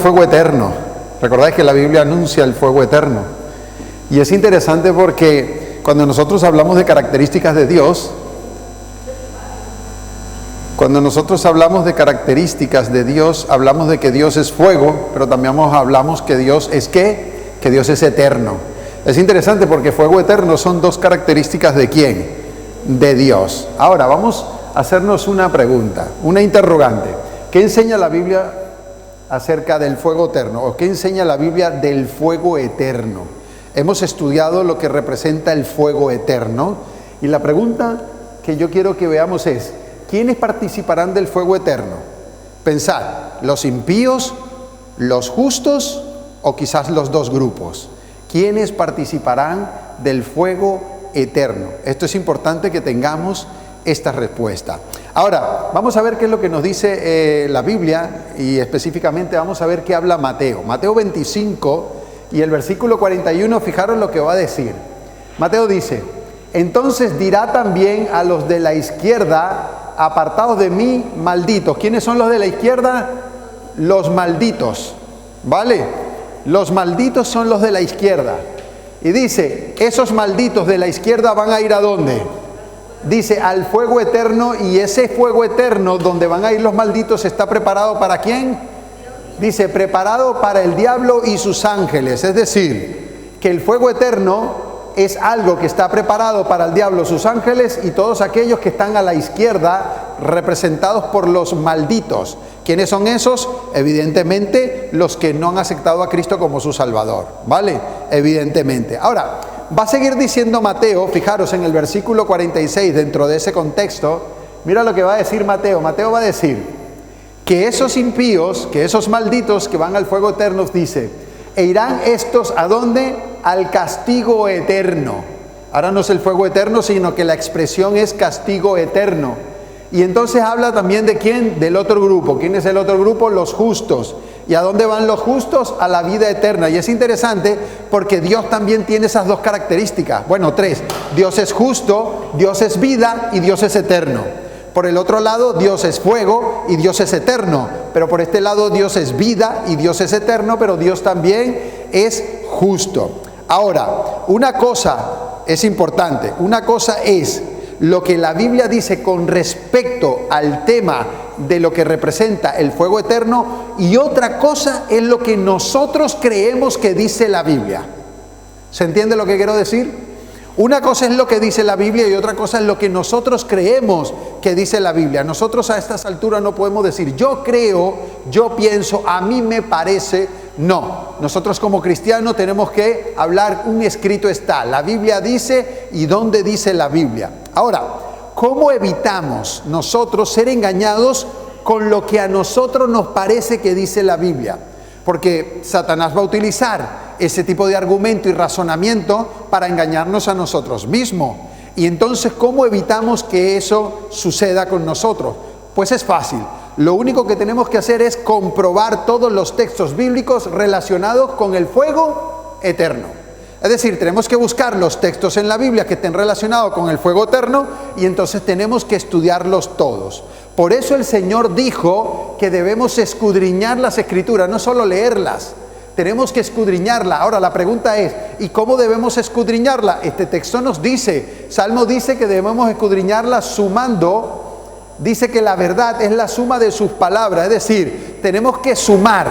Fuego eterno. Recordáis que la Biblia anuncia el fuego eterno. Y es interesante porque cuando nosotros hablamos de características de Dios, hablamos de que Dios es fuego, pero también hablamos que Dios es ¿qué? Que Dios es eterno. Es interesante porque fuego eterno son dos características ¿de quién? De Dios. Ahora vamos a hacernos una pregunta, una interrogante. ¿Qué enseña la Biblia acerca del fuego eterno? ¿O qué enseña la Biblia del fuego eterno? Hemos estudiado lo que representa el fuego eterno y la pregunta que yo quiero que veamos es: ¿quiénes participarán del fuego eterno? Pensad, ¿los impíos, los justos o quizás los dos grupos? ¿Quiénes participarán del fuego eterno? Esto es importante que tengamos esta respuesta. Ahora, vamos a ver qué es lo que nos dice la Biblia y específicamente vamos a ver qué habla Mateo. Mateo 25 y el versículo 41, fijaros lo que va a decir. Mateo dice: entonces dirá también a los de la izquierda: apartados de mí, malditos. ¿Quiénes son los de la izquierda? Los malditos, ¿vale? Los malditos son los de la izquierda. Y dice, esos malditos de la izquierda van a ir ¿a dónde? Dice, al fuego eterno, y ese fuego eterno donde van a ir los malditos está preparado ¿para quién? Dice, preparado para el diablo y sus ángeles. Es decir, que el fuego eterno es algo que está preparado para el diablo, sus ángeles y todos aquellos que están a la izquierda, representados por los malditos. ¿Quiénes son esos? Evidentemente, los que no han aceptado a Cristo como su Salvador, ¿vale? Evidentemente. Ahora, va a seguir diciendo Mateo, fijaros en el versículo 46, dentro de ese contexto, mira lo que va a decir Mateo. Mateo va a decir que esos impíos, que esos malditos que van al fuego eterno, dice, e irán estos ¿a dónde? Al castigo eterno. Ahora no es el fuego eterno, sino que la expresión es castigo eterno. Y entonces habla también de quién, del otro grupo. ¿Quién es el otro grupo? Los justos. ¿Y a dónde van los justos? A la vida eterna. Y es interesante porque Dios también tiene esas dos características. Bueno, tres. Dios es justo, Dios es vida y Dios es eterno. Por el otro lado, Dios es fuego y Dios es eterno. Pero por este lado, Dios es vida y Dios es eterno, pero Dios también es justo. Ahora, una cosa es importante. Una cosa es lo que la Biblia dice con respecto al tema de lo que representa el fuego eterno, y otra cosa es lo que nosotros creemos que dice la Biblia. ¿Se entiende lo que quiero decir? Una cosa es lo que dice la Biblia y otra cosa es lo que nosotros creemos que dice la Biblia. Nosotros a estas alturas no podemos decir yo creo, yo pienso, a mí me parece. No, nosotros como cristianos tenemos que hablar un escrito está. La Biblia dice y dónde dice la Biblia. Ahora, ¿cómo evitamos nosotros ser engañados con lo que a nosotros nos parece que dice la Biblia? Porque Satanás va a utilizar ese tipo de argumento y razonamiento para engañarnos a nosotros mismos. Y entonces, ¿cómo evitamos que eso suceda con nosotros? Pues es fácil. Lo único que tenemos que hacer es comprobar todos los textos bíblicos relacionados con el fuego eterno. Es decir, tenemos que buscar los textos en la Biblia que estén relacionados con el fuego eterno y entonces tenemos que estudiarlos todos. Por eso el Señor dijo que debemos escudriñar las Escrituras, no solo leerlas, tenemos que escudriñarla. Ahora la pregunta es, ¿y cómo debemos escudriñarla? Este texto nos dice, Salmo dice que debemos escudriñarla sumando. Dice que la verdad es la suma de sus palabras, es decir, tenemos que sumar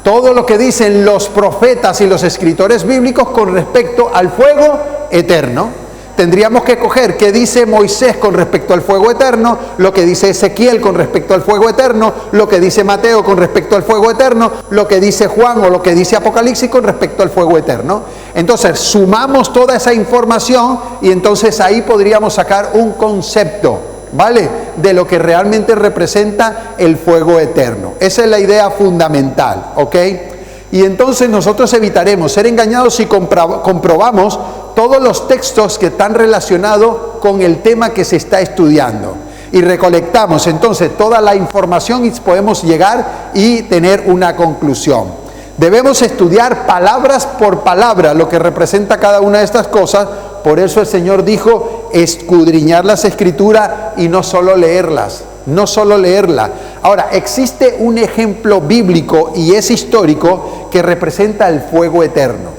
todo lo que dicen los profetas y los escritores bíblicos con respecto al fuego eterno. Tendríamos que coger qué dice Moisés con respecto al fuego eterno, lo que dice Ezequiel con respecto al fuego eterno, lo que dice Mateo con respecto al fuego eterno, lo que dice Juan o lo que dice Apocalipsis con respecto al fuego eterno. Entonces sumamos toda esa información y entonces ahí podríamos sacar un concepto, ¿vale? De lo que realmente representa el fuego eterno. Esa es la idea fundamental, ¿ok? Y entonces nosotros evitaremos ser engañados si comprobamos todos los textos que están relacionados con el tema que se está estudiando. Y recolectamos entonces toda la información y podemos llegar y tener una conclusión. Debemos estudiar palabras por palabra lo que representa cada una de estas cosas. Por eso el Señor dijo escudriñar las Escrituras y no solo leerlas. no solo leerla. Ahora, existe un ejemplo bíblico y es histórico que representa el fuego eterno.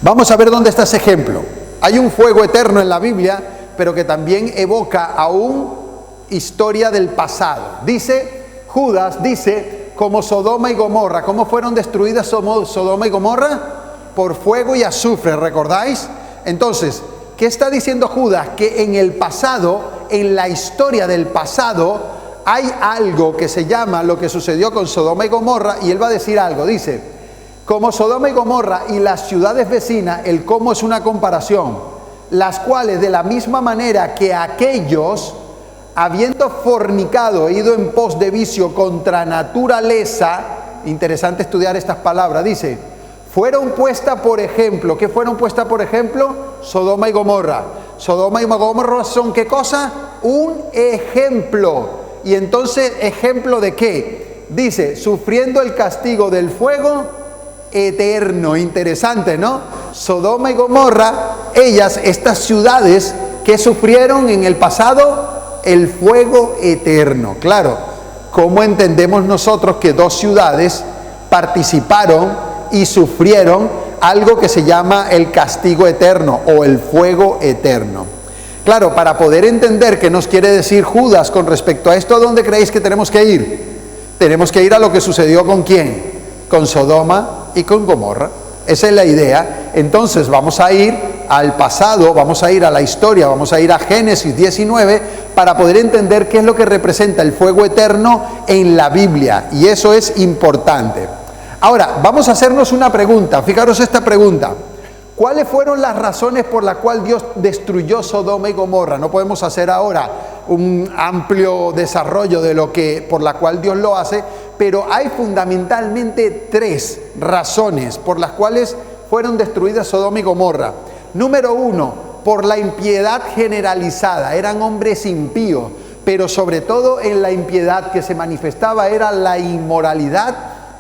Vamos a ver dónde está ese ejemplo. Hay un fuego eterno en la Biblia, pero que también evoca aún historia del pasado. Judas dice, como Sodoma y Gomorra. ¿Cómo fueron destruidas Sodoma y Gomorra? Por fuego y azufre, ¿recordáis? Entonces, ¿qué está diciendo Judas? Que en el pasado, en la historia del pasado, hay algo que se llama lo que sucedió con Sodoma y Gomorra, y él va a decir algo, dice, como Sodoma y Gomorra y las ciudades vecinas, el cómo es una comparación, las cuales de la misma manera que aquellos, habiendo fornicado, ido en pos de vicio contra naturaleza, interesante estudiar estas palabras, dice, fueron puestas por ejemplo. ¿Qué fueron puestas por ejemplo? Sodoma y Gomorra. Sodoma y Gomorra son ¿qué cosa? Un ejemplo. Y entonces, ¿ejemplo de qué? Dice, sufriendo el castigo del fuego eterno. Interesante, ¿no? Sodoma y Gomorra, estas ciudades que sufrieron en el pasado el fuego eterno. Claro, ¿cómo entendemos nosotros que dos ciudades participaron y sufrieron algo que se llama el castigo eterno o el fuego eterno? Claro, para poder entender qué nos quiere decir Judas con respecto a esto, ¿a dónde creéis que tenemos que ir? Tenemos que ir a lo que sucedió ¿con quién? Con Sodoma y con Gomorra. Esa es la idea. Entonces vamos a ir al pasado, vamos a ir a la historia, vamos a ir a Génesis 19 para poder entender qué es lo que representa el fuego eterno en la Biblia. Y eso es importante. Ahora, vamos a hacernos una pregunta. Fijaros esta pregunta. ¿Cuáles fueron las razones por las cuales Dios destruyó Sodoma y Gomorra? No podemos hacer ahora un amplio desarrollo de por la cual Dios lo hace, pero hay fundamentalmente 3 razones por las cuales fueron destruidas Sodoma y Gomorra. Número 1, por la impiedad generalizada. Eran hombres impíos, pero sobre todo en la impiedad que se manifestaba era la inmoralidad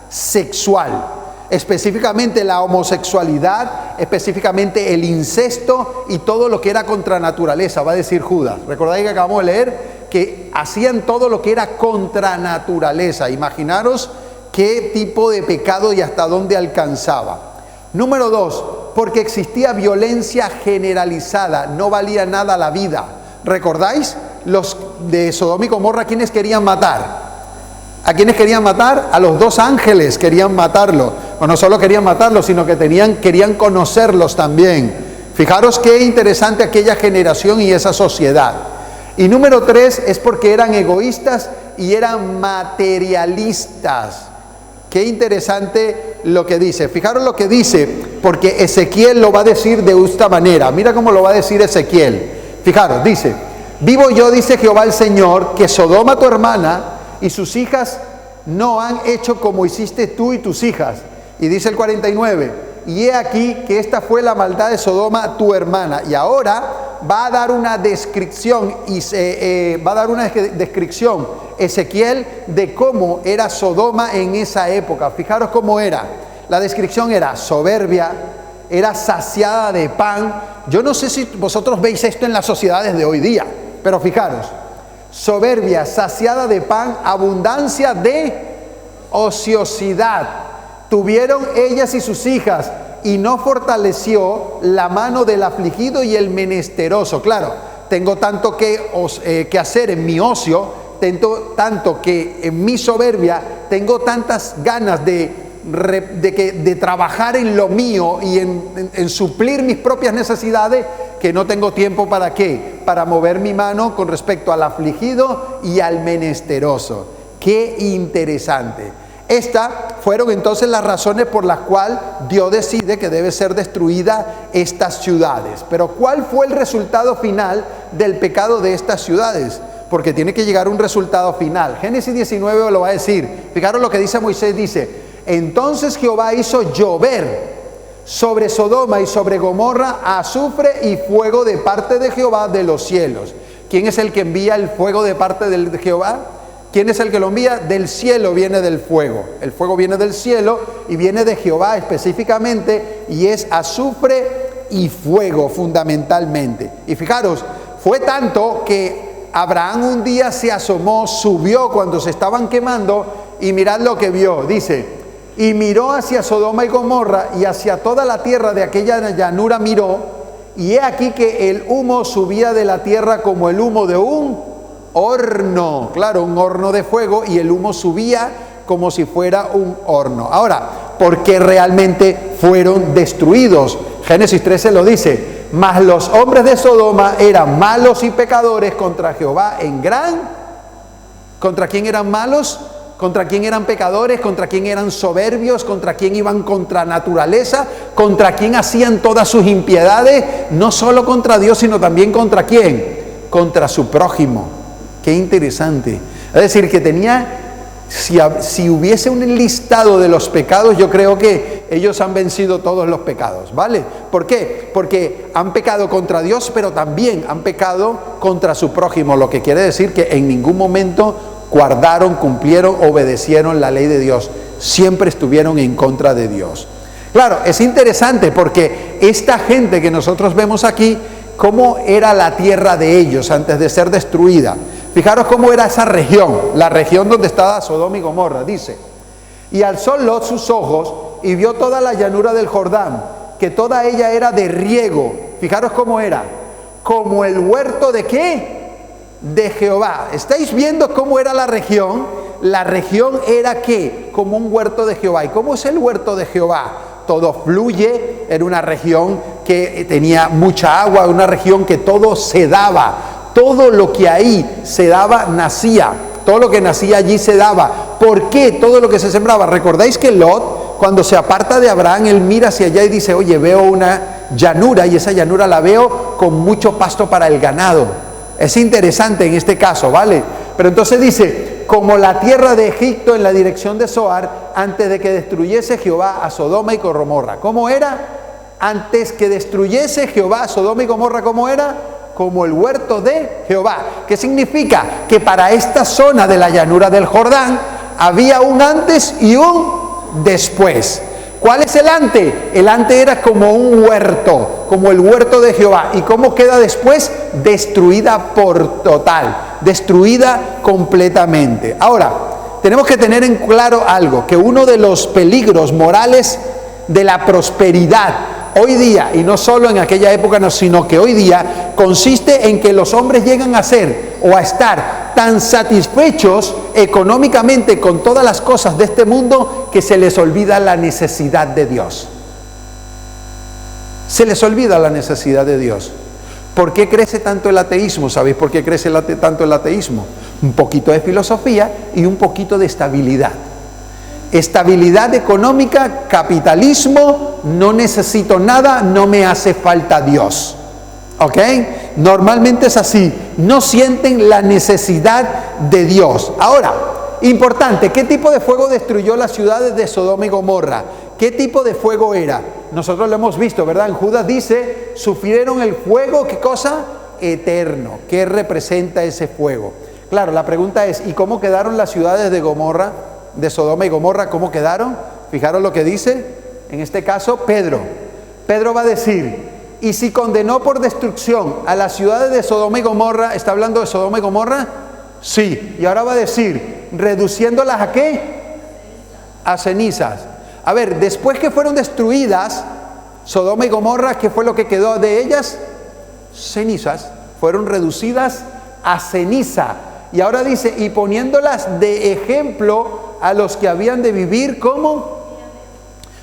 sexual, específicamente la homosexualidad, específicamente el incesto y todo lo que era contra naturaleza, va a decir Judas. ¿Recordáis que acabamos de leer? Que hacían todo lo que era contra naturaleza. Imaginaros qué tipo de pecado y hasta dónde alcanzaba. Número 2, porque existía violencia generalizada, no valía nada la vida. ¿Recordáis? Los de Sodoma y Gomorra, ¿quiénes querían matar? ¿A quiénes querían matar? A los 2 ángeles querían matarlo. O no solo querían matarlos, sino que querían conocerlos también. Fijaros qué interesante aquella generación y esa sociedad. Y número 3 es porque eran egoístas y eran materialistas. Qué interesante lo que dice. Fijaros lo que dice, porque Ezequiel lo va a decir de esta manera. Mira cómo lo va a decir Ezequiel. Fijaros, dice, vivo yo, dice Jehová el Señor, que Sodoma tu hermana y sus hijas no han hecho como hiciste tú y tus hijas. Y dice el 49, y he aquí que esta fue la maldad de Sodoma tu hermana. Y ahora va a dar una descripción, Ezequiel de cómo era Sodoma en esa época. Fijaros cómo era. La descripción era soberbia, era saciada de pan. Yo no sé si vosotros veis esto en las sociedades de hoy día, pero fijaros. Soberbia, saciada de pan, abundancia de ociosidad. Tuvieron ellas y sus hijas, y no fortaleció la mano del afligido y el menesteroso. Claro, tengo tanto que hacer en mi ocio, tengo tanto que en mi soberbia, tengo tantas ganas de trabajar en lo mío y en suplir mis propias necesidades, que no tengo tiempo ¿para qué? Para mover mi mano con respecto al afligido y al menesteroso. Qué interesante. Estas fueron entonces las razones por las cuales Dios decide que debe ser destruida estas ciudades. Pero ¿cuál fue el resultado final del pecado de estas ciudades? Porque tiene que llegar un resultado final. Génesis 19 lo va a decir. Fijaros lo que dice Moisés, dice, entonces Jehová hizo llover sobre Sodoma y sobre Gomorra azufre y fuego de parte de Jehová de los cielos. ¿Quién es el que envía el fuego de parte de Jehová? ¿Quién es el que lo envía? Del cielo viene del fuego. El fuego viene del cielo y viene de Jehová específicamente, y es azufre y fuego fundamentalmente. Y fijaros, fue tanto que Abraham un día se asomó, subió cuando se estaban quemando y mirad lo que vio. Dice, y miró hacia Sodoma y Gomorra y hacia toda la tierra de aquella llanura miró, y he aquí que el humo subía de la tierra como el humo de un horno. Claro, un horno de fuego, y el humo subía como si fuera un horno. Ahora, ¿por qué realmente fueron destruidos? Génesis 13 lo dice, mas los hombres de Sodoma eran malos y pecadores contra Jehová en gran... ¿Contra quién eran malos? ¿Contra quién eran pecadores? ¿Contra quién eran soberbios? ¿Contra quién iban contra naturaleza? ¿Contra quién hacían todas sus impiedades? No solo contra Dios, sino también contra quién. Contra su prójimo. Qué interesante. Es decir, que tenía... Si hubiese un listado de los pecados, yo creo que ellos han vencido todos los pecados, ¿vale? ¿Por qué? Porque han pecado contra Dios, pero también han pecado contra su prójimo, lo que quiere decir que en ningún momento guardaron, cumplieron, obedecieron la ley de Dios. Siempre estuvieron en contra de Dios. Claro, es interesante porque esta gente que nosotros vemos aquí, ¿cómo era la tierra de ellos antes de ser destruida? Fijaros cómo era esa región, la región donde estaba Sodoma y Gomorra. Dice, y alzó Lot sus ojos y vio toda la llanura del Jordán, que toda ella era de riego. Fijaros cómo era, como el huerto de ¿qué? De Jehová. ¿Estáis viendo cómo era la región? La región era ¿qué? Como un huerto de Jehová. ¿Y cómo es el huerto de Jehová? Todo fluye, era una región que tenía mucha agua, una región que todo se daba. Todo lo que ahí se daba, nacía. Todo lo que nacía allí se daba. ¿Por qué todo lo que se sembraba? ¿Recordáis que Lot, cuando se aparta de Abraham, él mira hacia allá y dice, oye, veo una llanura, y esa llanura la veo con mucho pasto para el ganado? Es interesante en este caso, ¿vale? Pero entonces dice, como la tierra de Egipto en la dirección de Zoar, antes de que destruyese Jehová a Sodoma y Gomorra. ¿Cómo era? Antes que destruyese Jehová a Sodoma y Gomorra, ¿cómo era? Como el huerto de Jehová. ¿Qué significa? Que para esta zona de la llanura del Jordán había un antes y un después. ¿Cuál es el antes? El antes era como un huerto, como el huerto de Jehová. ¿Y cómo queda después? Destruida por total, destruida completamente. Ahora, tenemos que tener en claro algo, que uno de los peligros morales de la prosperidad hoy día, y no solo en aquella época, no, sino que hoy día, consiste en que los hombres llegan a ser o a estar tan satisfechos económicamente con todas las cosas de este mundo que se les olvida la necesidad de Dios. Se les olvida la necesidad de Dios. ¿Por qué crece tanto el ateísmo? ¿Sabéis por qué crece tanto el ateísmo? Un poquito de filosofía y un poquito de estabilidad. Estabilidad económica, capitalismo, no necesito nada, no me hace falta Dios. ¿Ok? Normalmente es así, no sienten la necesidad de Dios. Ahora, importante, ¿qué tipo de fuego destruyó las ciudades de Sodoma y Gomorra? ¿Qué tipo de fuego era? Nosotros lo hemos visto, ¿verdad? En Judas dice, sufrieron el fuego, ¿qué cosa? Eterno. ¿Qué representa ese fuego? Claro, la pregunta es, ¿y cómo quedaron las ciudades de Gomorra? De Sodoma y Gomorra, ¿cómo quedaron? Fijaros lo que dice, en este caso, Pedro. Pedro va a decir, y si condenó por destrucción a las ciudades de Sodoma y Gomorra, ¿está hablando de Sodoma y Gomorra? Sí, y ahora va a decir, reduciéndolas ¿a qué? A cenizas. A ver, después que fueron destruidas Sodoma y Gomorra, ¿qué fue lo que quedó de ellas? Cenizas, fueron reducidas a ceniza. Y ahora dice, y poniéndolas de ejemplo a los que habían de vivir, ¿cómo?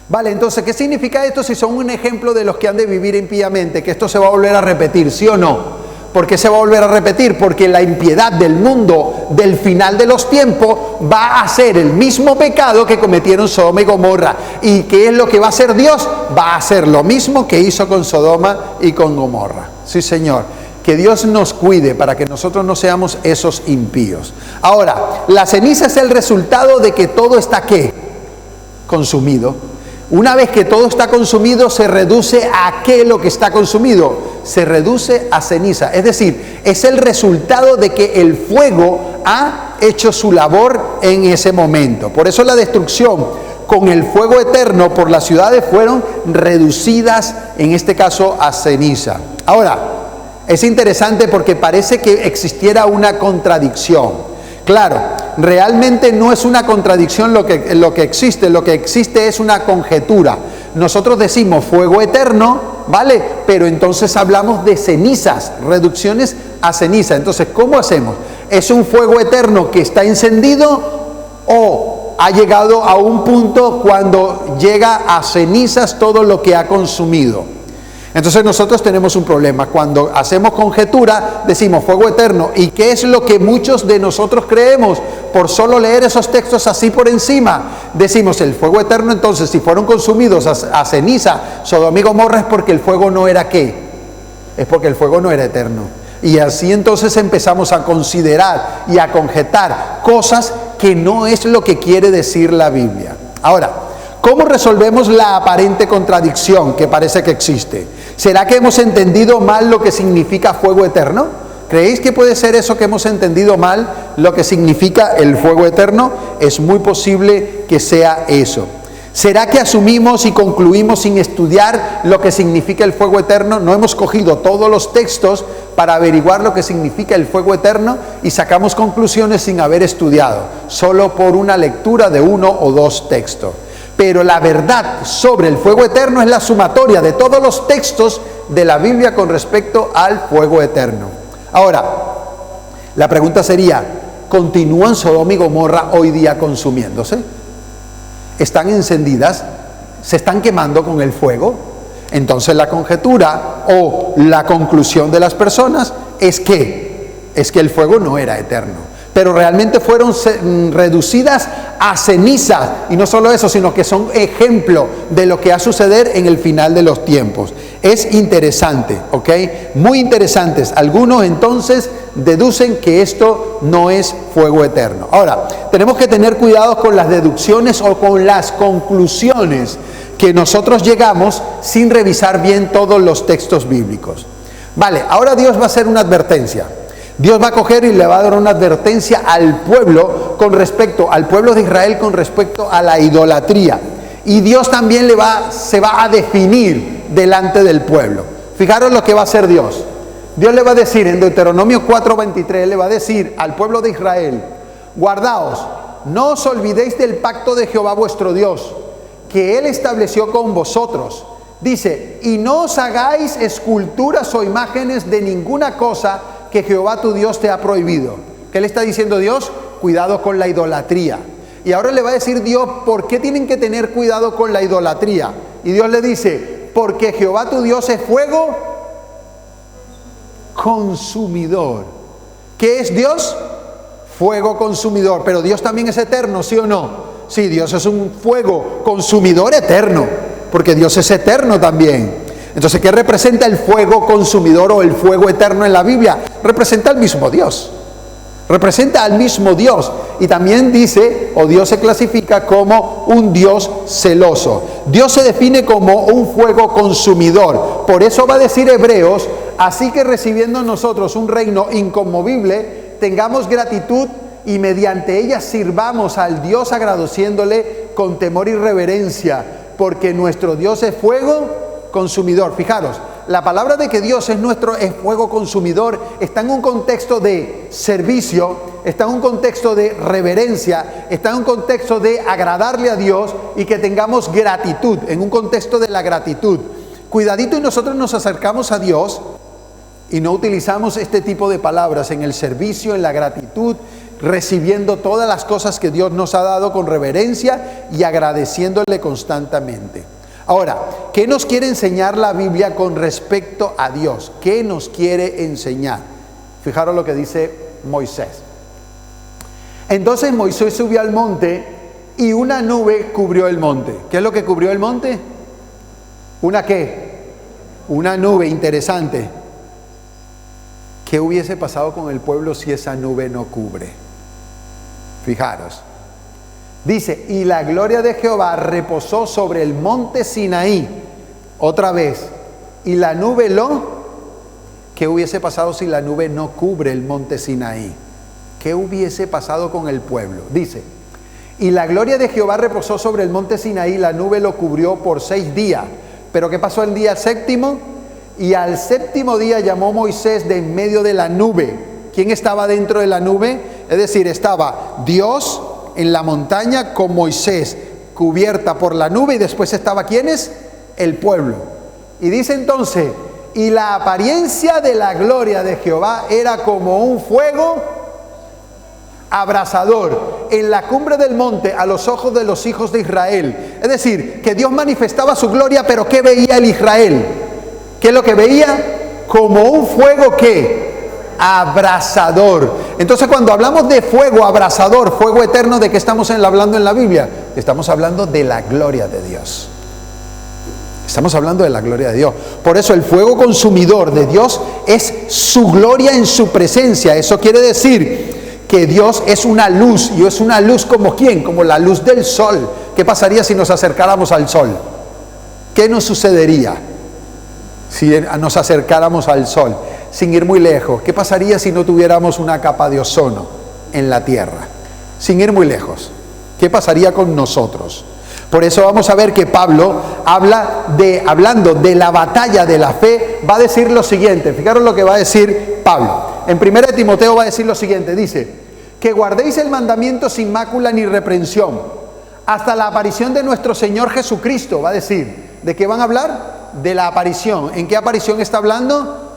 Vale, entonces, ¿qué significa esto si son un ejemplo de los que han de vivir impíamente? Que esto se va a volver a repetir, ¿sí o no? ¿Por qué se va a volver a repetir? Porque la impiedad del mundo del final de los tiempos va a hacer el mismo pecado que cometieron Sodoma y Gomorra. ¿Y qué es lo que va a hacer Dios? Va a hacer lo mismo que hizo con Sodoma y con Gomorra. Sí, Señor. Que Dios nos cuide para que nosotros no seamos esos impíos. Ahora, la ceniza es el resultado de que todo está ¿qué? Consumido. Una vez que todo está consumido, se reduce a ¿qué lo que está consumido? Se reduce a ceniza. Es decir, es el resultado de que el fuego ha hecho su labor en ese momento. Por eso la destrucción con el fuego eterno por las ciudades fueron reducidas, en este caso, a ceniza. Ahora, Es interesante porque parece que existiera una contradicción. Claro, realmente no es una contradicción lo que existe es una conjetura. Nosotros decimos fuego eterno, ¿vale? Pero entonces hablamos de cenizas, reducciones a ceniza. Entonces, ¿cómo hacemos? ¿Es un fuego eterno que está encendido o ha llegado a un punto cuando llega a cenizas todo lo que ha consumido? Entonces nosotros tenemos un problema. Cuando hacemos conjetura, decimos fuego eterno. ¿Y qué es lo que muchos de nosotros creemos? Por solo leer esos textos así por encima, decimos el fuego eterno. Entonces, si fueron consumidos a ceniza, Sodoma y Gomorra, es porque el fuego no era ¿qué? Es porque el fuego no era eterno. Y así entonces empezamos a considerar y a conjetar cosas que no es lo que quiere decir la Biblia. Ahora, ¿cómo resolvemos la aparente contradicción que parece que existe? ¿Será que hemos entendido mal lo que significa fuego eterno? ¿Creéis que puede ser eso, que hemos entendido mal lo que significa el fuego eterno? Es muy posible que sea eso. ¿Será que asumimos y concluimos sin estudiar lo que significa el fuego eterno? No hemos cogido todos los textos para averiguar lo que significa el fuego eterno y sacamos conclusiones sin haber estudiado, solo por una lectura de uno o dos textos. Pero la verdad sobre el fuego eterno es la sumatoria de todos los textos de la Biblia con respecto al fuego eterno. Ahora, la pregunta sería, ¿continúan Sodoma y Gomorra hoy día consumiéndose? ¿Están encendidas? ¿Se están quemando con el fuego? Entonces la conjetura o la conclusión de las personas es que el fuego no era eterno. Pero realmente fueron reducidas a cenizas. Y no solo eso, sino que son ejemplo de lo que va a suceder en el final de los tiempos. Es interesante, ¿ok? Muy interesantes. Algunos entonces deducen que esto no es fuego eterno. Ahora, tenemos que tener cuidado con las deducciones o con las conclusiones que nosotros llegamos sin revisar bien todos los textos bíblicos. Vale, ahora Dios va a hacer una advertencia. Dios va a coger y le va a dar una advertencia al pueblo al pueblo de Israel con respecto a la idolatría. Y Dios también se va a definir delante del pueblo. Fijaros lo que va a hacer Dios. Dios le va a decir en Deuteronomio 4:23, le va a decir al pueblo de Israel: guardaos, no os olvidéis del pacto de Jehová vuestro Dios, que Él estableció con vosotros. Dice, y no os hagáis esculturas o imágenes de ninguna cosa que Jehová tu Dios te ha prohibido. ¿Qué le está diciendo Dios? Cuidado con la idolatría. Y ahora le va a decir Dios, ¿por qué tienen que tener cuidado con la idolatría? Y Dios le dice, porque Jehová tu Dios es fuego consumidor. ¿Qué es Dios? Fuego consumidor. Pero Dios también es eterno, ¿sí o no? Sí, Dios es un fuego consumidor eterno, porque Dios es eterno también. Entonces, ¿qué representa el fuego consumidor o el fuego eterno en la Biblia? Representa al mismo Dios. Representa al mismo Dios. Y también dice, o Dios se clasifica como un Dios celoso. Dios se define como un fuego consumidor. Por eso va a decir Hebreos, así que recibiendo nosotros un reino inconmovible, tengamos gratitud y mediante ella sirvamos al Dios agradeciéndole con temor y reverencia, porque nuestro Dios es fuego consumidor. Fijaros, la palabra de que Dios es fuego consumidor está en un contexto de servicio, está en un contexto de reverencia, está en un contexto de agradarle a Dios y que tengamos gratitud, en un contexto de la gratitud. Cuidadito y nosotros nos acercamos a Dios y no utilizamos este tipo de palabras en el servicio, en la gratitud, recibiendo todas las cosas que Dios nos ha dado con reverencia y agradeciéndole constantemente. Ahora, ¿qué nos quiere enseñar la Biblia con respecto a Dios? ¿Qué nos quiere enseñar? Fijaros lo que dice Moisés. Entonces Moisés subió al monte y una nube cubrió el monte. ¿Qué es lo que cubrió el monte? ¿Una qué? Una nube. Interesante. ¿Qué hubiese pasado con el pueblo si esa nube no cubre? Fijaros. Dice, y la gloria de Jehová reposó sobre el monte Sinaí. Otra vez. Y la nube ¿qué hubiese pasado si la nube no cubre el monte Sinaí? ¿Qué hubiese pasado con el pueblo? Dice, y la gloria de Jehová reposó sobre el monte Sinaí, la nube lo cubrió por 6 días. ¿Pero qué pasó el día séptimo? Y al séptimo día llamó Moisés de en medio de la nube. ¿Quién estaba dentro de la nube? Es decir, estaba Dios en la montaña con Moisés cubierta por la nube, y después estaba ¿quiénes? El pueblo. Y dice entonces, y la apariencia de la gloria de Jehová era como un fuego abrasador en la cumbre del monte a los ojos de los hijos de Israel. Es decir, que Dios manifestaba su gloria, pero ¿qué veía el Israel? ¿Qué es lo que veía? Como un fuego ¿qué? Abrasador. Entonces, cuando hablamos de fuego abrasador, fuego eterno, ¿de qué estamos hablando en la Biblia? Estamos hablando de la gloria de Dios. Estamos hablando de la gloria de Dios. Por eso el fuego consumidor de Dios es su gloria en su presencia. Eso quiere decir que Dios es una luz. Y es una luz como ¿quién? Como la luz del sol. ¿Qué pasaría si nos acercáramos al sol? ¿Qué nos sucedería si nos acercáramos al sol? Sin ir muy lejos, ¿qué pasaría si no tuviéramos una capa de ozono en la Tierra? Sin ir muy lejos, ¿qué pasaría con nosotros? Por eso vamos a ver que Pablo hablando de la batalla de la fe, va a decir lo siguiente. Fijaros lo que va a decir Pablo. En 1 Timoteo va a decir lo siguiente, dice, que guardéis el mandamiento sin mácula ni reprensión, hasta la aparición de nuestro Señor Jesucristo. Va a decir, ¿de qué van a hablar? De la aparición. ¿En qué aparición está hablando?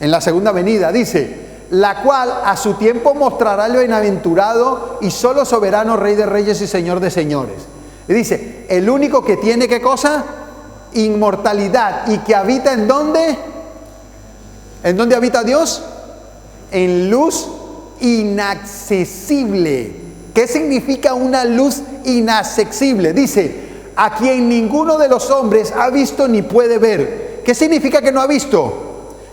En la segunda venida. Dice, la cual a su tiempo mostrará el bienaventurado y solo soberano Rey de reyes y Señor de señores. Y dice, el único que tiene ¿qué cosa? Inmortalidad, y que habita ¿en dónde? ¿En dónde habita Dios? En luz inaccesible. ¿Qué significa una luz inaccesible? Dice, a quien ninguno de los hombres ha visto ni puede ver. ¿Qué significa que no ha visto?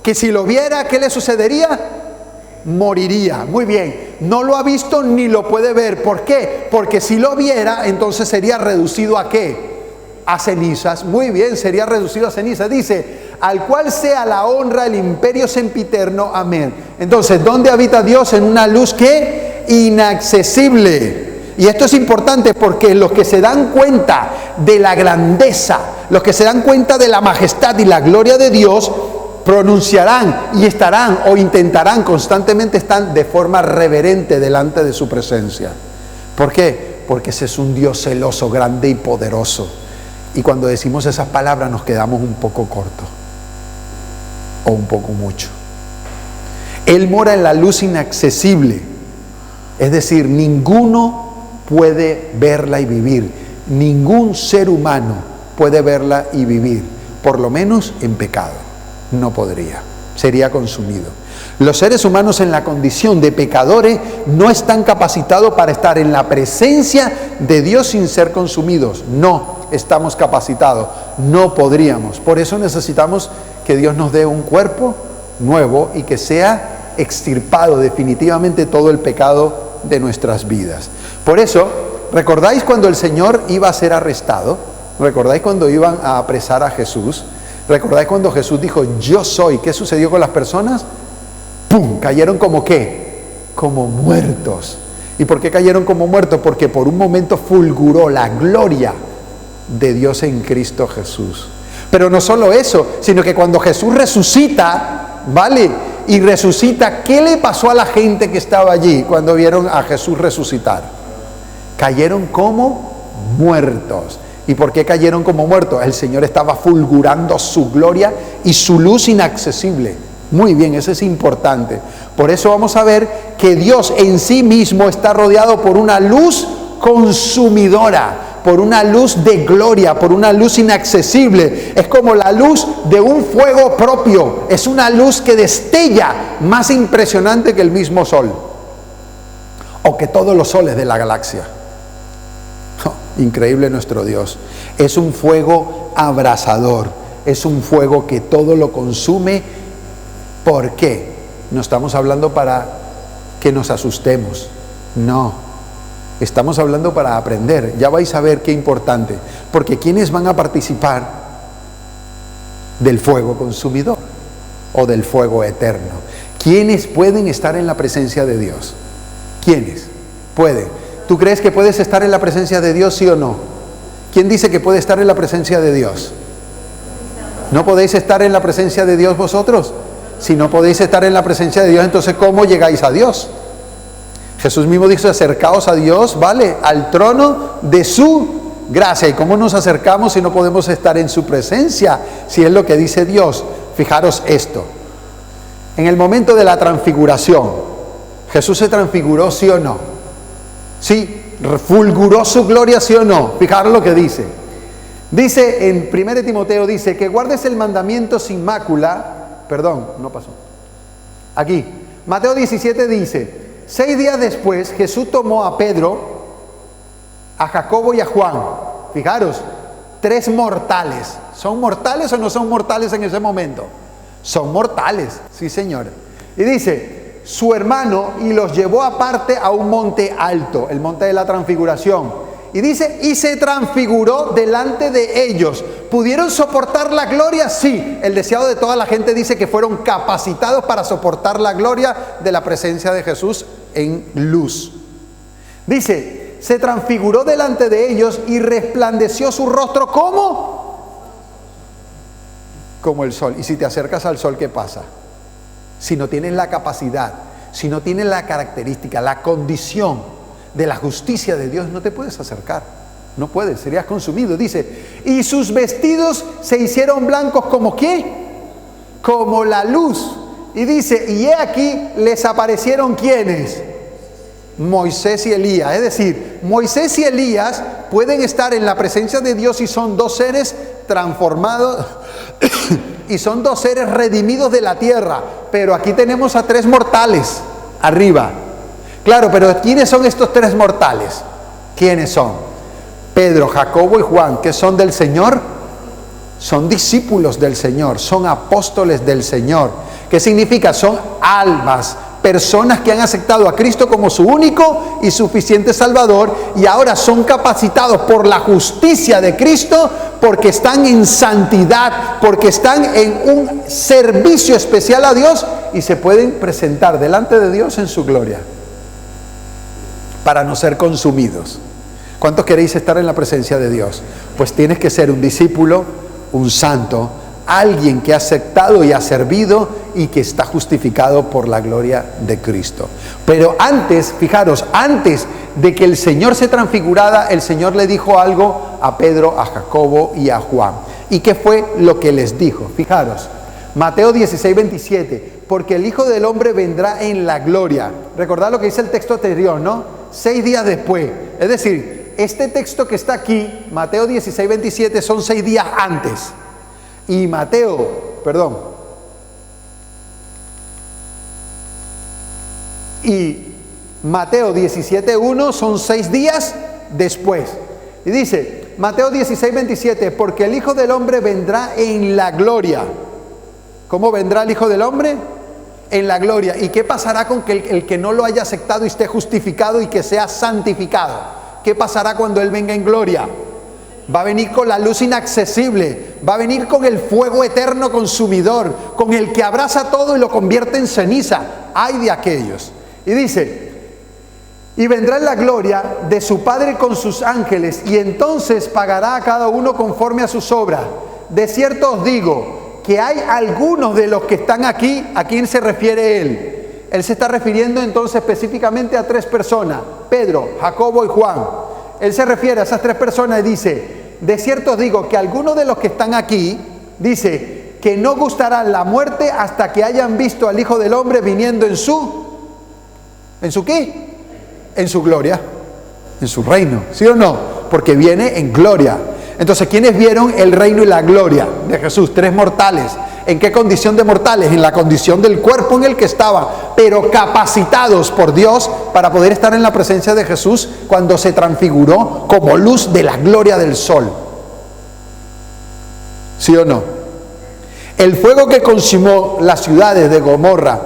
Que si lo viera, ¿qué le sucedería? Moriría. Muy bien, no lo ha visto ni lo puede ver. ¿Por qué? Porque si lo viera, entonces sería reducido ¿a qué? A cenizas. Muy bien, sería reducido a cenizas. Dice, al cual sea la honra, el imperio sempiterno. Amén. Entonces, ¿dónde habita Dios? En una luz ¿qué? Inaccesible. Y esto es importante porque los que se dan cuenta de la grandeza, los que se dan cuenta de la majestad y la gloria de Dios, pronunciarán y estarán o intentarán constantemente estar de forma reverente delante de su presencia. ¿Por qué? Porque ese es un Dios celoso, grande y poderoso. Y cuando decimos esas palabras nos quedamos un poco cortos o un poco mucho. Él mora en la luz inaccesible, es decir, ninguno puede verla y vivir. Ningún ser humano puede verla y vivir, por lo menos en pecado. No podría, sería consumido. Los seres humanos en la condición de pecadores no están capacitados para estar en la presencia de Dios sin ser consumidos. No estamos capacitados, no podríamos. Por eso necesitamos que Dios nos dé un cuerpo nuevo y que sea extirpado definitivamente todo el pecado de nuestras vidas. Por eso, ¿recordáis cuando el Señor iba a ser arrestado? ¿Recordáis cuando iban a apresar a Jesús? ¿Recordáis cuando Jesús dijo, yo soy? ¿Qué sucedió con las personas? ¡Pum! Cayeron como ¿qué? Como muertos. ¿Y por qué cayeron como muertos? Porque por un momento fulguró la gloria de Dios en Cristo Jesús. Pero no solo eso, sino que cuando Jesús resucita, ¿vale? Y resucita, ¿qué le pasó a la gente que estaba allí cuando vieron a Jesús resucitar? Cayeron como muertos. ¿Y por qué cayeron como muertos? El Señor estaba fulgurando su gloria y su luz inaccesible. Muy bien, eso es importante. Por eso vamos a ver que Dios en sí mismo está rodeado por una luz consumidora, por una luz de gloria, por una luz inaccesible. Es como la luz de un fuego propio. Es una luz que destella, más impresionante que el mismo sol, o que todos los soles de la galaxia. Increíble nuestro Dios. Es un fuego abrasador, es un fuego que todo lo consume. ¿Por qué? No estamos hablando para que nos asustemos, no, estamos hablando para aprender. Ya vais a ver qué importante, porque ¿quiénes van a participar del fuego consumidor o del fuego eterno? ¿Quiénes pueden estar en la presencia de Dios? ¿Quiénes pueden? ¿Tú crees que puedes estar en la presencia de Dios, sí o no? ¿Quién dice que puede estar en la presencia de Dios? ¿No podéis estar en la presencia de Dios vosotros? Si no podéis estar en la presencia de Dios, entonces ¿cómo llegáis a Dios? Jesús mismo dijo, acercaos a Dios, ¿vale? Al trono de su gracia. ¿Y cómo nos acercamos si no podemos estar en su presencia? Si es lo que dice Dios. Fijaros esto. En el momento de la transfiguración, ¿Jesús se transfiguró, sí o no? Sí, fulguró su gloria, sí o no. Fijaros lo que dice. Dice en 1 Timoteo, dice que guardes el mandamiento sin mácula. Perdón, no pasó. Aquí, Mateo 17 dice, 6 días después Jesús tomó a Pedro, a Jacobo y a Juan. Fijaros, 3 mortales. ¿Son mortales o no son mortales en ese momento? Son mortales, sí señor. Y dice, su hermano, y los llevó aparte a un monte alto, el monte de la transfiguración. Y dice, y se transfiguró delante de ellos. ¿Pudieron soportar la gloria? Sí. El deseado de toda la gente dice que fueron capacitados para soportar la gloria de la presencia de Jesús en luz. Dice, se transfiguró delante de ellos y resplandeció su rostro ¿cómo? Como el sol. Y si te acercas al sol, ¿qué pasa? Si no tienes la capacidad, si no tienes la característica, la condición de la justicia de Dios, no te puedes acercar. No puedes, serías consumido. Dice, y sus vestidos se hicieron blancos como ¿qué? Como la luz. Y dice, y he aquí les aparecieron ¿quiénes? Moisés y Elías. Es decir, Moisés y Elías pueden estar en la presencia de Dios y son 2 seres transformados y son 2 seres redimidos de la tierra. Pero aquí tenemos a 3 mortales arriba. Claro, pero ¿quiénes son estos 3 mortales? ¿Quiénes son? Pedro, Jacobo y Juan, ¿qué son del Señor? Son discípulos del Señor, son apóstoles del Señor. ¿Qué significa? Son almas, personas que han aceptado a Cristo como su único y suficiente Salvador y ahora son capacitados por la justicia de Cristo porque están en santidad, porque están en un servicio especial a Dios y se pueden presentar delante de Dios en su gloria para no ser consumidos. ¿Cuántos queréis estar en la presencia de Dios? Pues tienes que ser un discípulo, un santo, alguien que ha aceptado y ha servido y que está justificado por la gloria de Cristo. Pero antes, fijaros, antes de que el Señor se transfigurara, el Señor le dijo algo a Pedro, a Jacobo y a Juan. ¿Y qué fue lo que les dijo? Fijaros, Mateo 16, 27, porque el Hijo del Hombre vendrá en la gloria. Recordad lo que dice el texto anterior, ¿no? 6 días después. Es decir, este texto que está aquí, Mateo 16, 27, son 6 días antes. Y Mateo 17:1 son 6 días después. Y dice, Mateo 16, 27, porque el Hijo del Hombre vendrá en la gloria. ¿Cómo vendrá el Hijo del Hombre? En la gloria. ¿Y qué pasará con el que no lo haya aceptado y esté justificado y que sea santificado? ¿Qué pasará cuando Él venga en gloria? Va a venir con la luz inaccesible, va a venir con el fuego eterno consumidor, con el que abraza todo y lo convierte en ceniza. ¡Ay de aquellos! Y dice, y vendrá en la gloria de su Padre con sus ángeles, y entonces pagará a cada uno conforme a sus obras. De cierto os digo, que hay algunos de los que están aquí. ¿A quién se refiere Él? Él se está refiriendo entonces específicamente a 3 personas, Pedro, Jacobo y Juan. Él se refiere a esas 3 personas y dice, de cierto os digo que algunos de los que están aquí, dice, que no gustarán la muerte hasta que hayan visto al Hijo del Hombre viniendo ¿en su qué? En su gloria, en su reino, ¿sí o no? Porque viene en gloria. Entonces, ¿quiénes vieron el reino y la gloria de Jesús? 3 mortales. ¿En qué condición de mortales? En la condición del cuerpo en el que estaban, pero capacitados por Dios para poder estar en la presencia de Jesús cuando se transfiguró como luz de la gloria del sol. ¿Sí o no? El fuego que consumió las ciudades de Gomorra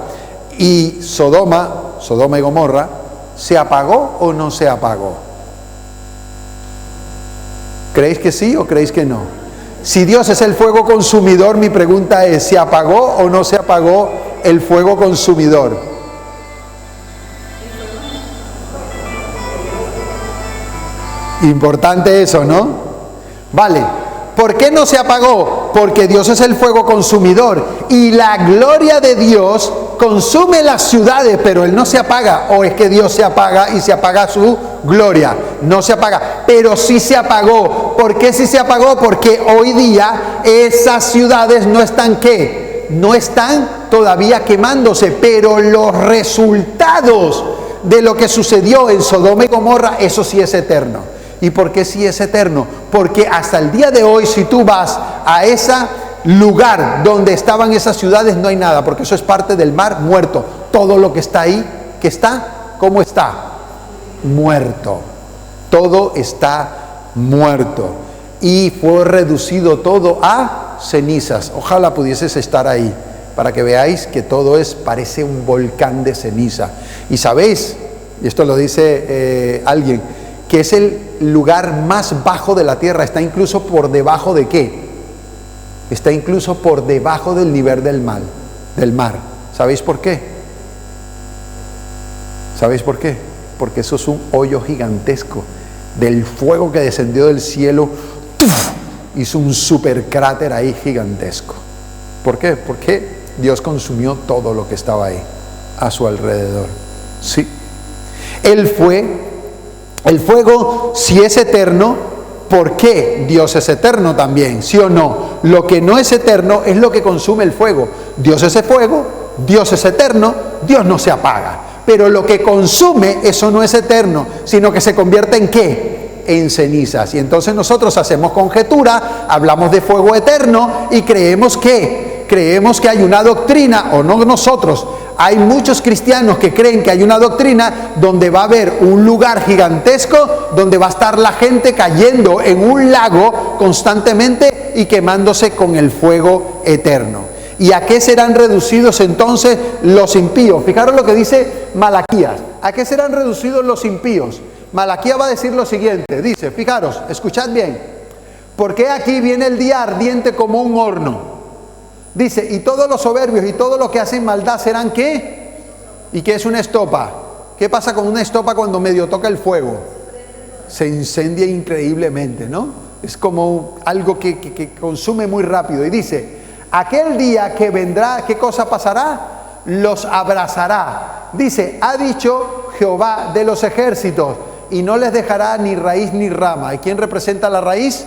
y Sodoma y Gomorra, ¿se apagó o no se apagó? ¿Creéis que sí o creéis que no? Si Dios es el fuego consumidor, mi pregunta es, ¿se apagó o no se apagó el fuego consumidor? Importante eso, ¿no? Vale. ¿Por qué no se apagó? porque Dios es el fuego consumidor y la gloria de Dios consume las ciudades, pero Él no se apaga. ¿O es que Dios se apaga y se apaga su gloria? No se apaga, pero sí se apagó. ¿Por qué sí se apagó? Porque hoy día esas ciudades no están ¿qué? No están todavía quemándose, pero los resultados de lo que sucedió en Sodoma y Gomorra, eso sí es eterno. ¿Y por qué sí es eterno? Porque hasta el día de hoy, si tú vas a ese lugar donde estaban esas ciudades, no hay nada, porque eso es parte del mar muerto. Todo lo que está ahí, ¿qué está? ¿Cómo está? Muerto. Todo está muerto. Y fue reducido todo a cenizas. Ojalá pudieses estar ahí, para que veáis que todo parece un volcán de ceniza. Y sabéis, y esto lo dice alguien, que es el lugar más bajo de la tierra. Está incluso por debajo de ¿qué? Está incluso por debajo del nivel del mar. ¿Sabéis por qué? ¿Sabéis por qué? Porque eso es un hoyo gigantesco del fuego que descendió del cielo. ¡Tuf! Hizo un supercráter ahí gigantesco. ¿Por qué? Porque Dios consumió todo lo que estaba ahí a su alrededor. Sí. El fuego, si es eterno, ¿por qué Dios es eterno también? ¿Sí o no? Lo que no es eterno es lo que consume el fuego. Dios es el fuego, Dios es eterno, Dios no se apaga. Pero lo que consume, eso no es eterno, sino que se convierte en ¿qué? En cenizas. Y entonces nosotros hacemos conjetura, hablamos de fuego eterno y creemos que hay una doctrina, o no nosotros, hay muchos cristianos que creen que hay una doctrina donde va a haber un lugar gigantesco donde va a estar la gente cayendo en un lago constantemente y quemándose con el fuego eterno. ¿Y a qué serán reducidos entonces los impíos? Fijaros lo que dice Malaquías. ¿A qué serán reducidos los impíos? Malaquías va a decir lo siguiente. Dice, fijaros, escuchad bien. Porque aquí viene el día ardiente como un horno. Dice, y todos los soberbios y todos los que hacen maldad serán ¿qué? ¿Y qué es una estopa? ¿Qué pasa con una estopa cuando medio toca el fuego? Se incendia increíblemente, ¿no? Es como algo que consume muy rápido. Y dice, aquel día que vendrá, ¿qué cosa pasará? Los abrazará. Dice, ha dicho Jehová de los ejércitos, y no les dejará ni raíz ni rama. ¿Y quién representa la raíz?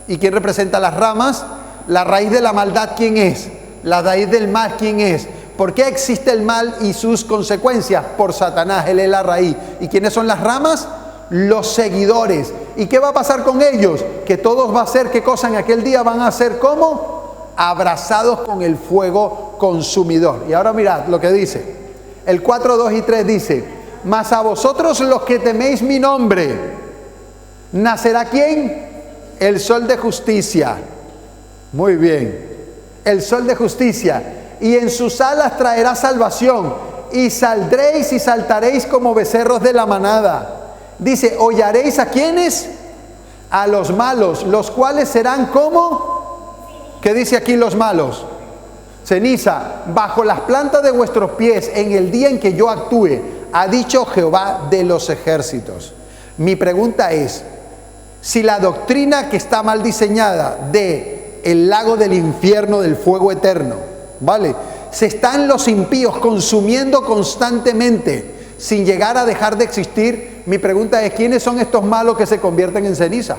¿Y quién representa las ramas? La raíz de la maldad, ¿quién es? La raíz del mal, ¿quién es? ¿Por qué existe el mal y sus consecuencias? Por Satanás, él es la raíz. ¿Y quiénes son las ramas? Los seguidores. ¿Y qué va a pasar con ellos? Que todos va a ser, ¿qué cosa en aquel día van a ser? ¿Cómo? Abrazados con el fuego consumidor. Y ahora mirad lo que dice. El 4, 2 y 3 dice, mas a vosotros los que teméis mi nombre, ¿nacerá quién? El sol de justicia. Muy bien, el sol de justicia, y en sus alas traerá salvación, y saldréis y saltaréis como becerros de la manada. Dice, hollaréis ¿a quiénes? A los malos, los cuales serán como, ¿qué dice aquí los malos? Ceniza, bajo las plantas de vuestros pies, en el día en que yo actúe, ha dicho Jehová de los ejércitos. Mi pregunta es, si la doctrina que está mal diseñada de el lago del infierno del fuego eterno, ¿vale? Se están los impíos consumiendo constantemente sin llegar a dejar de existir. Mi pregunta es, ¿quiénes son estos malos que se convierten en ceniza?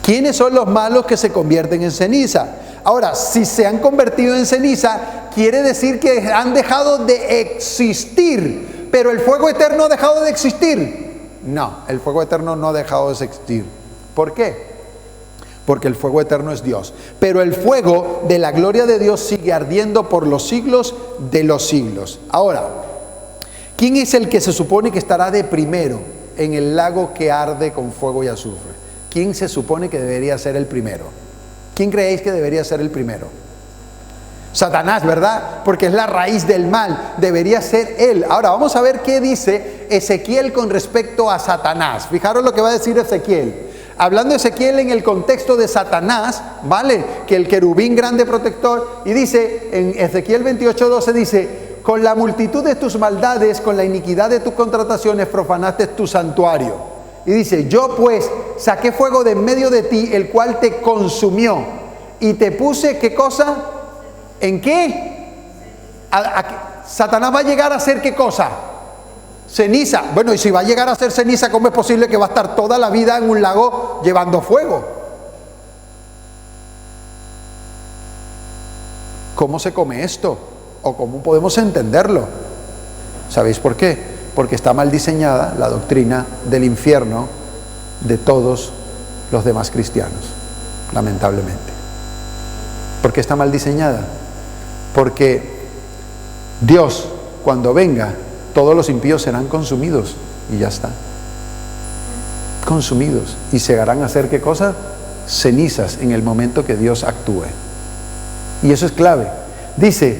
¿Quiénes son los malos que se convierten en ceniza? Ahora, si se han convertido en ceniza, quiere decir que han dejado de existir, pero el fuego eterno ha dejado de existir. No, el fuego eterno no ha dejado de existir. ¿Por qué? Porque el fuego eterno es Dios. Pero el fuego de la gloria de Dios sigue ardiendo por los siglos de los siglos. Ahora, ¿quién es el que se supone que estará de primero en el lago que arde con fuego y azufre? ¿Quién se supone que debería ser el primero? ¿Quién creéis que debería ser el primero? Satanás, ¿verdad? Porque es la raíz del mal, debería ser él. Ahora vamos a ver qué dice Ezequiel con respecto a Satanás. Fijaros lo que va a decir Ezequiel. Hablando Ezequiel en el contexto de Satanás, ¿vale? Que el querubín grande protector, y dice en Ezequiel 28:12, dice, con la multitud de tus maldades, con la iniquidad de tus contrataciones, profanaste tu santuario. Y dice, yo pues saqué fuego de en medio de ti, el cual te consumió. Y te puse, ¿qué cosa? ¿En qué? Satanás va a llegar a ser ¿qué cosa? Ceniza. Bueno, y si va a llegar a ser ceniza, ¿cómo es posible que va a estar toda la vida en un lago llevando fuego? ¿Cómo se come esto? ¿O cómo podemos entenderlo? ¿Sabéis por qué? Porque está mal diseñada la doctrina del infierno de todos los demás cristianos, lamentablemente. ¿Por qué está mal diseñada? Porque Dios, cuando venga, todos los impíos serán consumidos y ya está. Consumidos. Y llegarán a ser ¿qué cosa? Cenizas en el momento que Dios actúe. Y eso es clave. Dice,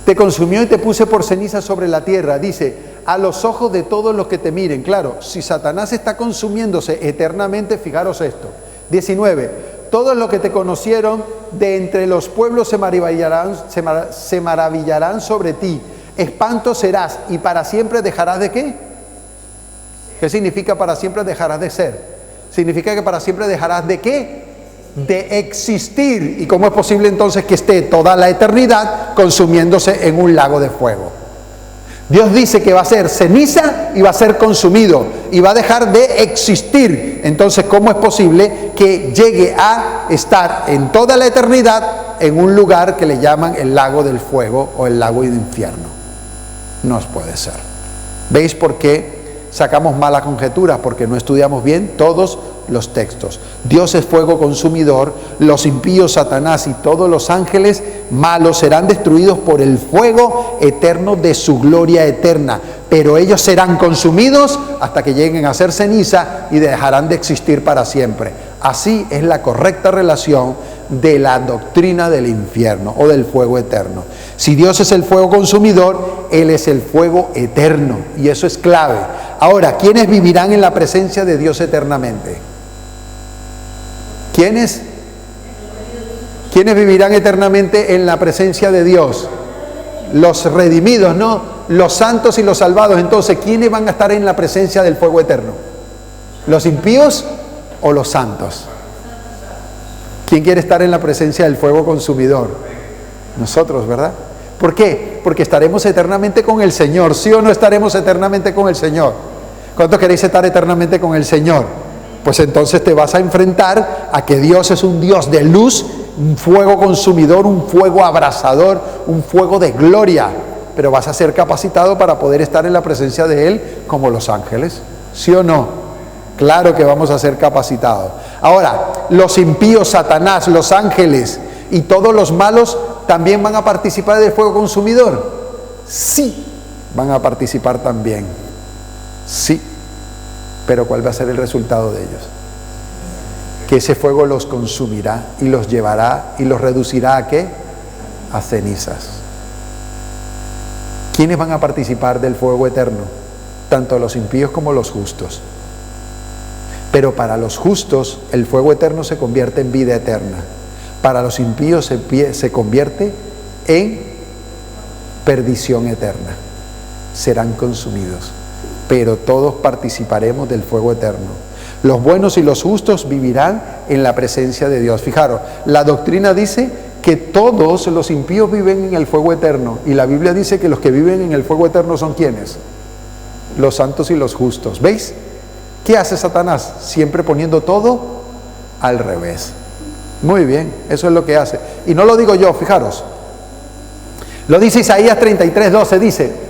te consumió y te puse por ceniza sobre la tierra. Dice, a los ojos de todos los que te miren. Claro, si Satanás está consumiéndose eternamente, fijaros esto. 19, todos los que te conocieron de entre los pueblos se maravillarán sobre ti. Espanto serás y para siempre dejarás de ¿qué? ¿Qué significa para siempre dejarás de ser? Significa que para siempre dejarás de ¿qué? De existir. ¿Y cómo es posible entonces que esté toda la eternidad consumiéndose en un lago de fuego? Dios dice que va a ser ceniza y va a ser consumido y va a dejar de existir. Entonces, ¿cómo es posible que llegue a estar en toda la eternidad en un lugar que le llaman el lago del fuego o el lago del infierno? No puede ser. ¿Veis por qué sacamos malas conjeturas? Porque no estudiamos bien todos los textos. Dios es fuego consumidor, los impíos, Satanás y todos los ángeles malos serán destruidos por el fuego eterno de su gloria eterna, pero ellos serán consumidos hasta que lleguen a ser ceniza y dejarán de existir para siempre. Así es la correcta relación de la doctrina del infierno o del fuego eterno. Si Dios es el fuego consumidor, Él es el fuego eterno, y eso es clave. Ahora, ¿quiénes vivirán en la presencia de Dios eternamente? ¿Quiénes vivirán eternamente en la presencia de Dios? Los redimidos, ¿no? Los santos y los salvados. Entonces, ¿quiénes van a estar en la presencia del fuego eterno? ¿Los impíos o los santos? ¿Quién quiere estar en la presencia del fuego consumidor? Nosotros, ¿verdad? ¿Por qué? Porque estaremos eternamente con el Señor. ¿Sí o no estaremos eternamente con el Señor? ¿Cuántos queréis estar eternamente con el Señor? Pues entonces te vas a enfrentar a que Dios es un Dios de luz, un fuego consumidor, un fuego abrasador, un fuego de gloria. Pero vas a ser capacitado para poder estar en la presencia de Él como los ángeles. ¿Sí o no? Claro que vamos a ser capacitados. Ahora, los impíos, Satanás, los ángeles y todos los malos también van a participar del fuego consumidor. Sí, van a participar también. Sí. Pero ¿cuál va a ser el resultado de ellos? Que ese fuego los consumirá y los llevará y los reducirá ¿a qué? A cenizas. ¿Quiénes van a participar del fuego eterno? Tanto los impíos como los justos. Pero para los justos el fuego eterno se convierte en vida eterna. Para los impíos se convierte en perdición eterna. Serán consumidos. Pero todos participaremos del fuego eterno. Los buenos y los justos vivirán en la presencia de Dios. Fijaros, la doctrina dice que todos los impíos viven en el fuego eterno, y la Biblia dice que los que viven en el fuego eterno son ¿quiénes? Los santos y los justos. ¿Veis? ¿Qué hace Satanás? Siempre poniendo todo al revés. Muy bien, eso es lo que hace. Y no lo digo yo, fijaros. Lo dice Isaías 33:12, dice: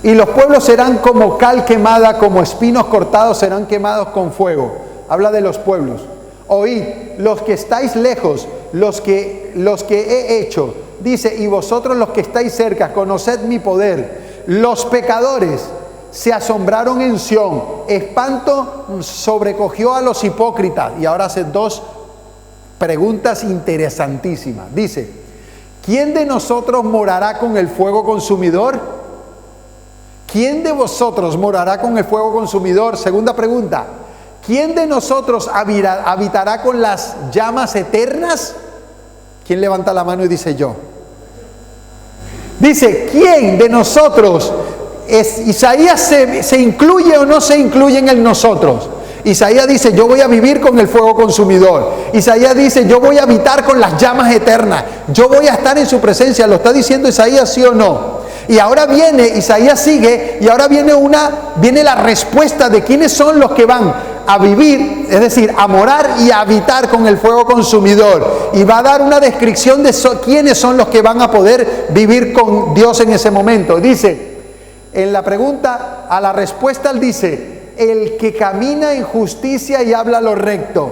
y los pueblos serán como cal quemada, como espinos cortados serán quemados con fuego. Habla de los pueblos. Oíd, los que estáis lejos, los que he hecho. Dice, y vosotros los que estáis cerca, conoced mi poder. Los pecadores se asombraron en Sión. Espanto sobrecogió a los hipócritas. Y ahora hace dos preguntas interesantísimas. Dice, ¿quién de nosotros morará con el fuego consumidor? ¿Quién de vosotros morará con el fuego consumidor? Segunda pregunta. ¿Quién de nosotros habitará con las llamas eternas? ¿Quién levanta la mano y dice yo? Dice, ¿quién de nosotros? ¿Isaías se incluye o no se incluye en el nosotros? Isaías dice, yo voy a vivir con el fuego consumidor. Isaías dice, yo voy a habitar con las llamas eternas. Yo voy a estar en su presencia. ¿Lo está diciendo Isaías, sí o no? Y ahora viene, Isaías sigue, y ahora viene la respuesta de quiénes son los que van a vivir, es decir, a morar y a habitar con el fuego consumidor. Y va a dar una descripción de quiénes son los que van a poder vivir con Dios en ese momento. Dice, en la pregunta, a la respuesta él dice, el que camina en justicia y habla lo recto,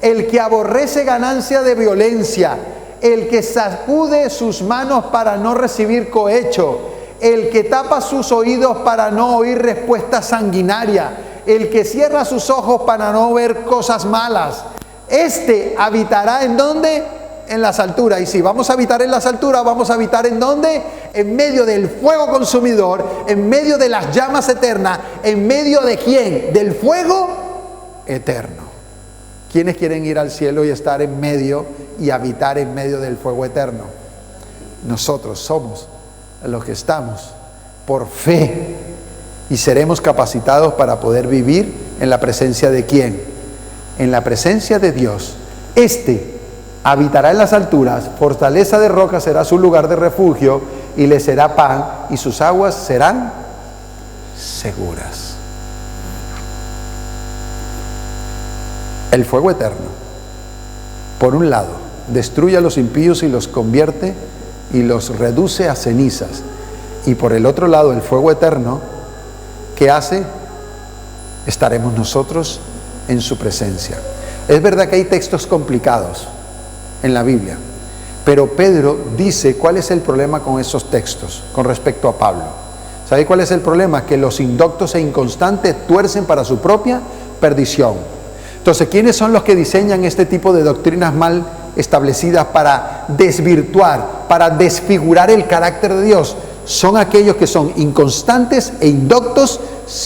el que aborrece ganancia de violencia, el que sacude sus manos para no recibir cohecho, el que tapa sus oídos para no oír respuesta sanguinaria, el que cierra sus ojos para no ver cosas malas. Este habitará ¿en dónde? En las alturas. Y si vamos a habitar en las alturas, vamos a habitar ¿en dónde? En medio del fuego consumidor, en medio de las llamas eternas, en medio de ¿quién? Del fuego eterno. ¿Quiénes quieren ir al cielo y estar en medio y habitar en medio del fuego eterno? Nosotros somos los que estamos por fe y seremos capacitados para poder vivir en la presencia de ¿quién? En la presencia de Dios. Este habitará en las alturas, fortaleza de roca será su lugar de refugio y le será pan y sus aguas serán seguras. El fuego eterno, por un lado, destruye a los impíos y los convierte y los reduce a cenizas. Y por el otro lado, el fuego eterno, ¿qué hace? Estaremos nosotros en su presencia. Es verdad que hay textos complicados en la Biblia, pero Pedro dice cuál es el problema con esos textos con respecto a Pablo. ¿Sabe cuál es el problema? Que los indoctos e inconstantes tuercen para su propia perdición. Entonces, ¿quiénes son los que diseñan este tipo de doctrinas mal establecidas para desvirtuar, para desfigurar el carácter de Dios? Son aquellos que son inconstantes e indoctos,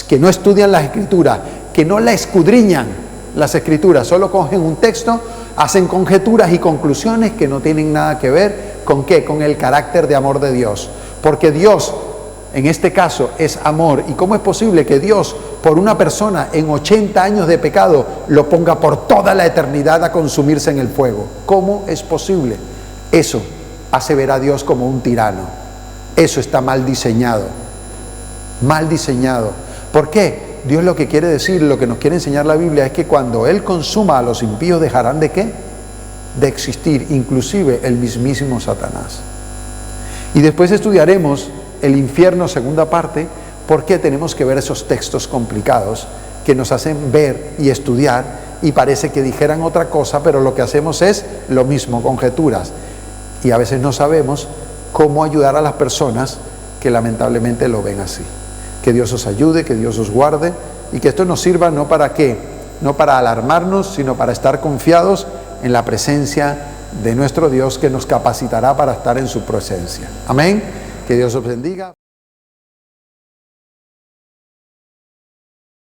que no estudian las Escrituras, que no la escudriñan las Escrituras, solo cogen un texto, hacen conjeturas y conclusiones que no tienen nada que ver con ¿qué? Con el carácter de amor de Dios. Porque Dios, en este caso, es amor. ¿Y cómo es posible que Dios, por una persona en 80 años de pecado, lo ponga por toda la eternidad a consumirse en el fuego? ¿Cómo es posible? Eso hace ver a Dios como un tirano. Eso está mal diseñado. Mal diseñado. ¿Por qué? Dios lo que quiere decir, lo que nos quiere enseñar la Biblia es que cuando Él consuma a los impíos dejarán ¿de qué? De existir, inclusive el mismísimo Satanás. Y después estudiaremos el infierno, segunda parte, porque tenemos que ver esos textos complicados que nos hacen ver y estudiar y parece que dijeran otra cosa, pero lo que hacemos es lo mismo, conjeturas. Y a veces no sabemos cómo ayudar a las personas que lamentablemente lo ven así. Que Dios os ayude, que Dios os guarde y que esto nos sirva no para qué, no para alarmarnos, sino para estar confiados en la presencia de nuestro Dios que nos capacitará para estar en su presencia. Amén. Que Dios os bendiga.